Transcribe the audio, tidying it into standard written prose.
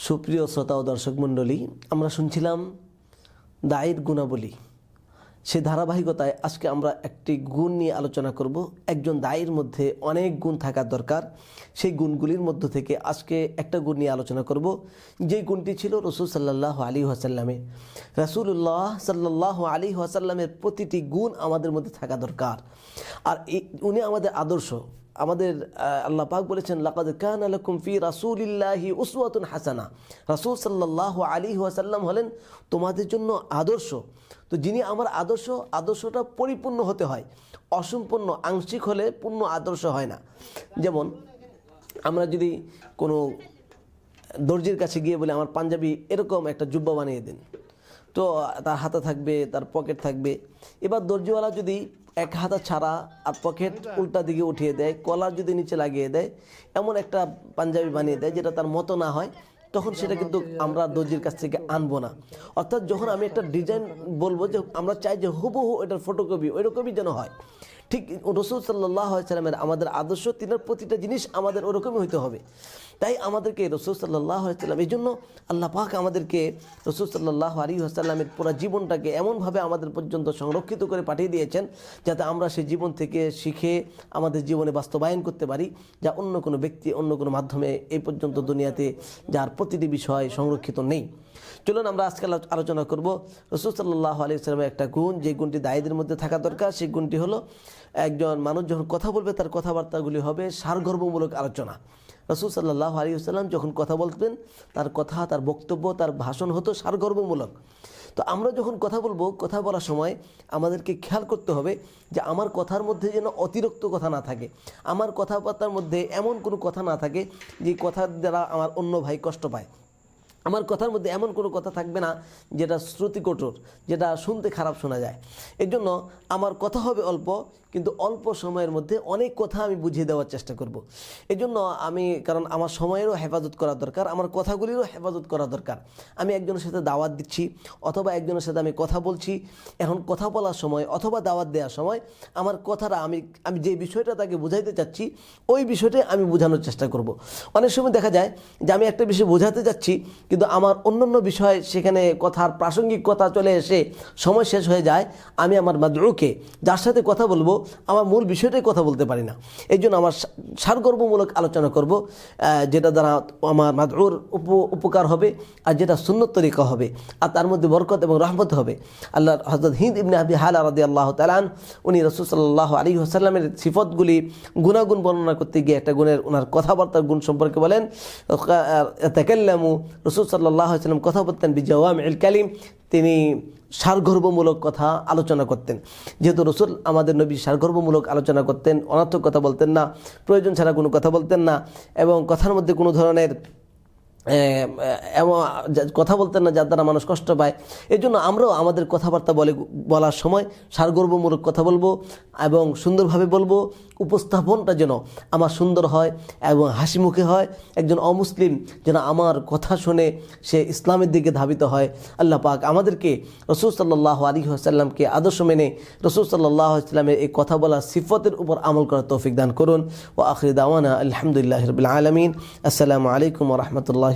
সুপ্রিয় শ্রোতা ও দর্শক মণ্ডলী, আমরা শুনছিলাম দায়ের গুণাবলী। সে ধারাবাহিকতায় আজকে আমরা একটি গুণ নিয়ে আলোচনা করব। একজন দায়ের মধ্যে অনেক গুণ থাকা দরকার। সেই গুণগুলির মধ্য থেকে আজকে একটা গুণ নিয়ে আলোচনা করব, যেই গুণটি ছিল রাসূল সাল্লাল্লাহু আলাইহি ওয়াসাল্লামের। রাসূলুল্লাহ সাল্লাল্লাহু আলাইহি ওয়াসাল্লামের প্রতিটি গুণ আমাদের মধ্যে থাকা দরকার। আর উনি আমাদের আদর্শ। আমাদের আল্লাহ পাক বলেছেন, লাকাদ কানা লাকুম ফি রাসূলিল্লাহি উসওয়াতুন হাসানা। রাসূল সাল্লাল্লাহু আলাইহি ওয়াসাল্লাম হলেন তোমাদের জন্য আদর্শ। তো যিনি আমার আদর্শটা পরিপূর্ণ হতে হয়, অসম্পূর্ণ আংশিক হলে পূর্ণ আদর্শ হয় না। যেমন আমরা যদি কোনো দর্জির কাছে গিয়ে বলে আমার পাঞ্জাবি এরকম একটা জুব্বা বানিয়ে দিন, তো তার হাতে থাকবে, তার পকেট থাকবে। এবার দর্জিওয়ালা যদি এক হাতা ছাড়া আর পকেট উল্টা দিকে উঠিয়ে দেয়, কলার যদি নিচে লাগিয়ে দেয়, এমন একটা পাঞ্জাবি বানিয়ে দেয় যেটা তার মতো না হয়, তখন সেটা কিন্তু আমরা দর্জির কাছ থেকে আনবো না। অর্থাৎ যখন আমি একটা ডিজাইন বলবো যে আমরা চাই যে হুবহু এটার ফটোকপি ওইরকমই যেন হয়, ঠিক রাসূল সাল্লাল্লাহু আলাইহি ওয়াসাল্লামের আমাদের আদর্শ, তিনার প্রতিটা জিনিস আমাদের ওরকমই হইতে হবে। তাই আমাদেরকে রাসূল সাল্লাল্লাহু আলাইহি ওয়াসাল্লাম, এই জন্য আল্লাহ পাক আমাদেরকে রাসূল সাল্লাল্লাহু আলাইহি ওয়াসাল্লামের পুরো জীবনটাকে এমনভাবে আমাদের পর্যন্ত সংরক্ষিত করে পাঠিয়ে দিয়েছেন, যাতে আমরা সেই জীবন থেকে শিখে আমাদের জীবনে বাস্তবায়ন করতে পারি, যা অন্য কোনো ব্যক্তি অন্য কোনো মাধ্যমে এই পর্যন্ত দুনিয়াতে যার প্রতিটি বিষয় সংরক্ষিত নেই। চলুন আমরা আজকাল আলোচনা করব রাসূল সাল্লাল্লাহু আলাইহি ওয়াসাল্লামের একটা গুণ, যে গুণটি দায়ীদের মধ্যে থাকা দরকার। সেই গুণটি হলো, একজন মানুষ যখন কথা বলবে তার কথাবার্তাগুলি হবে সারগর্বমূলক আলোচনা। রাসূল সাল্লাল্লাহু আলাইহি ওয়াসাল্লাম যখন কথা বলতেন, তার কথা, তার বক্তব্য, তার ভাষণ হতো সারগর্বমূলক। তো আমরা যখন কথা বলবো, কথা বলার সময় আমাদেরকে খেয়াল করতে হবে যে আমার কথার মধ্যে যেন অতিরিক্ত কথা না থাকে, আমার কথাবার্তার মধ্যে এমন কোনো কথা না থাকে যে কথার দ্বারা আমার অন্য ভাই কষ্ট পায়। আমার কথার মধ্যে এমন কোনো কথা থাকবে না যেটা শ্রুতিকঠোর, যেটা শুনতে খারাপ শোনা যায়। এর জন্য আমার কথা হবে অল্প, কিন্তু অল্প সময়ের মধ্যে অনেক কথা আমি বুঝিয়ে দেওয়ার চেষ্টা করব। এই জন্য কারণ আমার সময়েরও হেফাজত করা দরকার, আমার কথাগুলিরও হেফাজত করা দরকার। আমি একজনের সাথে দাওয়াত দিচ্ছি অথবা একজনের সাথে আমি কথা বলছি, এখন কথা বলার সময় অথবা দাওয়াত দেওয়ার সময় আমার কথাটা আমি যে বিষয়টা তাকে বোঝাইতে চাচ্ছি ওই বিষয়টাই আমি বোঝানোর চেষ্টা করব। অনেক সময় দেখা যায় যে আমি একটা বিষয় বোঝাতে যাচ্ছি, কিন্তু আমার অন্যান্য বিষয় সেখানে কথার প্রাসঙ্গিক কথা চলে এসে সময় শেষ হয়ে যায়। আমি আমার মাদউকে, যার সাথে কথা বলবো, আমার মূল বিষয়টাই কথা বলতে পারি না। এই জন্য আমার সারগর্বমূলক আলোচনা করব, যেটা দ্বারা আমার মাদউর উপকার হবে আর যেটা সুন্নত তরিকা হবে, আর তার মধ্যে বরকত এবং রহমত হবে। আল্লাহ হযরত হিন্দ ইবনে আবি হালা রাদিয়াল্লাহু তাআলা উনি রাসূল সাল্লাল্লাহু আলাইহি ওয়াসাল্লামের সিফতগুলি, গুণাগুণ বর্ণনা করতে গিয়ে একটা গুণের, ওনার কথাবার্তার গুণ সম্পর্কে বলেন, তাকাল্লামু, রাসূল সাল্লাল্লাহু আলাইহি ওয়াসাল্লাম কথা বলতেন বিজাওয়ামিউল কালিম, তিনি সারগর্বমূলক কথা আলোচনা করতেন। যেহেতু রাসূল আমাদের নবী সারগর্বমূলক আলোচনা করতেন, অনর্থক কথা বলতেন না, প্রয়োজন ছাড়া কোনো কথা বলতেন না, এবং কথার মধ্যে কোনো ধরনের এমন কথা বলতেন না যার দ্বারা মানুষ কষ্ট পায়। এই জন্য আমরাও আমাদের কথাবার্তা বলার সময় সারগর্বমূলক কথা বলবো এবং সুন্দরভাবে বলবো। উপস্থাপনটা যেন আমার সুন্দর হয় এবং হাসি মুখে হয়। একজন অমুসলিম যেন আমার কথা শুনে সে ইসলামের দিকে ধাবিত হয়। আল্লাহ পাক আমাদেরকে রাসূল সাল্লাল্লাহু আলাইহি ওয়াসাল্লামকে আদর্শ মেনে রাসূল সাল্লাল্লাহু আলাইহি ওয়াসাল্লামের এই কথা বলার সিফতের উপর আমল করার তৌফিক দান করুন। ওয়া আখিরু দাওয়ানা আলহামদুলিল্লাহি রাব্বিল আলামিন। আসসালামু আলাইকুম ওয়া রাহমাতুল্লাহি।